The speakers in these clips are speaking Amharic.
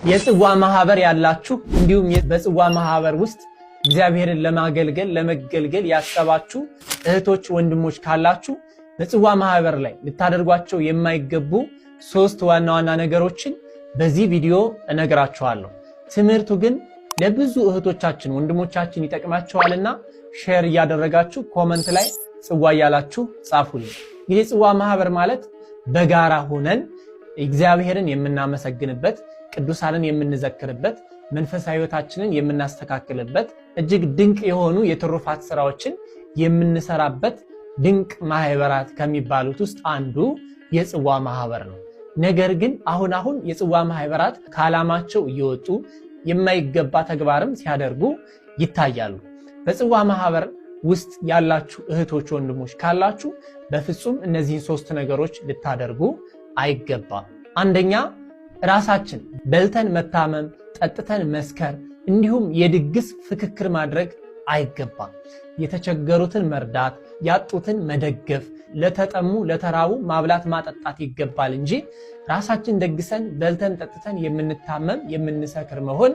የጽዋ ማህበር ያላችሁ እንዲሁም በጽዋ ማህበር ውስጥ እግዚአብሔርን ለመገልገል ያሰባችሁ እህቶች ወንድሞች ካላችሁ በጽዋ ማህበር ላይ ልታደርጓቸው የማይገቡ 3 ዋና ዋና ነገሮችን በዚህ ቪዲዮ እነግራችኋለሁ። ትምህርቱ ግን ለብዙ እህቶቻችን ወንድሞቻችን ይጠቅማቸዋልና ሼር እያደረጋችሁ ኮሜንት ላይ ጽዋ ያላችሁ ጻፉልኝ። ይህ ጽዋ ማህበር ማለት በጋራ ሆነን እግዚአብሔርን የምናመሰግንበት፣ ቅዱሳንን የምንዘክርበት፣ መንፈሳዊ ህይወታችንን የምናስተካክልበት፣ እጅግ ድንቅ የሆኑ የትሩፋት ስራዎችን የምንሰራበት ድንቅ ማህበራት ከሚባሉት ውስጥ አንዱ የጽዋ ማህበር ነው። ነገር ግን አሁን የጽዋ ማህበራት ከዓላማቸው እየወጡ የማይገባ ተግባርም ሲያደርጉ ይታያሉ። በጽዋ ማህበር ውስጥ ያላችሁ እህቶች ወንድሞች ካላችሁ በፍጹም እነዚህን 3 ነገሮች ልታደርጉ አይገባም። አንደኛ፣ ራሳችን በልተን መታመም፣ ጠጥተን መስከር እንዲሁም የድግስ ፍክክር ማድረግ አይገባም። የተቸገሩትን መርዳት፣ ያጡትን መደገፍ፣ ለተጠሙ ለተራቡ ማብላት ማጠጣት ይገባል እንጂ ራሳችን ደግሰን በልተን ጠጥተን የምንታመም የምንሰክር መሆን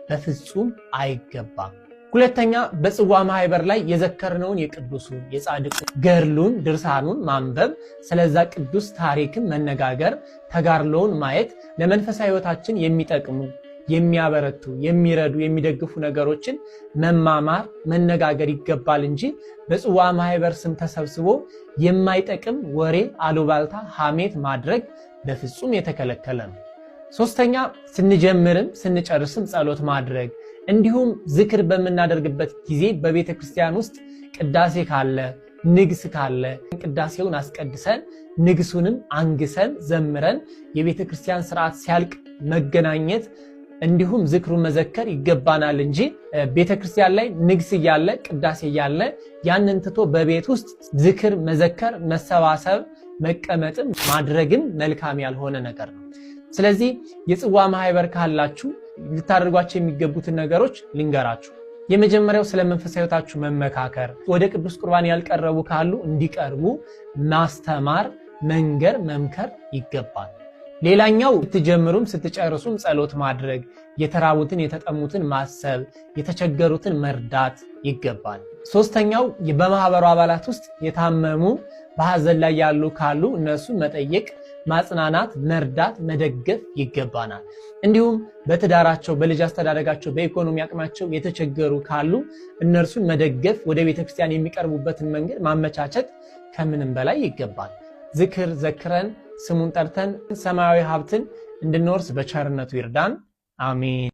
በፍጹም አይገባም። ሁለተኛ፣ በጽዋ ማህበር ላይ የዘከርነውን የቅዱሱን የጻድቁ ገድሉን ድርሳኑን ማንበብ፣ ስለዛ ቅዱስ ታሪክን መነጋገር፣ ተጋድሎውን ማየት፣ ለመንፈሳዊ ህይወታችን የሚጠቅሙ የሚያበረቱ የሚረዱ የሚደግፉ ነገሮችን መማማር መነጋገር ይገባል እንጂ በጽዋ ማህበር ስም ተሰብስቦ የማይጠቅም ወሬ አሉባልታ ሐሜት ማድረግ በፍጹም የተከለከለ ነው። ሶስተኛ፣ ስንጀምርም ስንጨርስም ጸሎት ማድረግ እንዲሁም ዝክር በመናደርግበት ጊዜ በቤተ ክርስቲያን ውስጥ ቅዳሴ ካለ ንግስ ካለ ቅዳሴውን አስቀድሰን ንግሱንም አንግሰን ዘምረን የቤተ ክርስቲያን ስርዓት ሲያልቅ መገናኘት እንዲሁም ዝክሩ መዘከር ይገባናል እንጂ ቤተ ክርስቲያን ላይ ንግስ እያለ ቅዳሴ እያለ ያንን ትቶ በቤት ውስጥ ዝክር መዘከር መሰባሰብ መቀመጥም ማድረግም መልካም ያልሆነ ነገር ነው። ስለዚህ የጽዋ ማህበር ካላችሁ ልታደርጓቸው የሚገቡትን ነገሮች ልንገራችሁ። የመጀመሪያው ስለ መንፈሳዊ ህይወታችሁ መመካከር፣ ወደ ቅዱስ ቁርባን ያልቀረቡ ካሉ እንዲቀርቡ ማስተማር፣ መንገር፣ መምከር ይገባል። ሌላኛው ስትጀምሩም ስትጨርሱም ጸሎት ማድረግ፣ የተራቡትን የተጠሙትን ማሰብ፣ የተቸገሩትን መርዳት ይገባል። ሶስተኛው በማህበሩ አባላት ውስጥ የታመሙ በሐዘን ላይ ያሉ ካሉ እነሱን መጠየቅ፣ ማጽናናት፣ መርዳት፣ መደገፍ ይገባናል። እንዲሁም በትዳራቸው በልጅ አስተዳደጋቸው በኢኮኖሚ አቅማቸው የተቸገሩ ካሉ እነርሱን መደገፍ፣ ወደ ቤተክርስቲያን የሚቀርቡበትን መንገድ ማመቻቸት ከምንም በላይ ይገባል። ዝክር ዘክረን ስሙን ጠርተን ሰማያዊ ሀብትን እንድንወርስ በቸርነቱ ይርዳን። አሜን።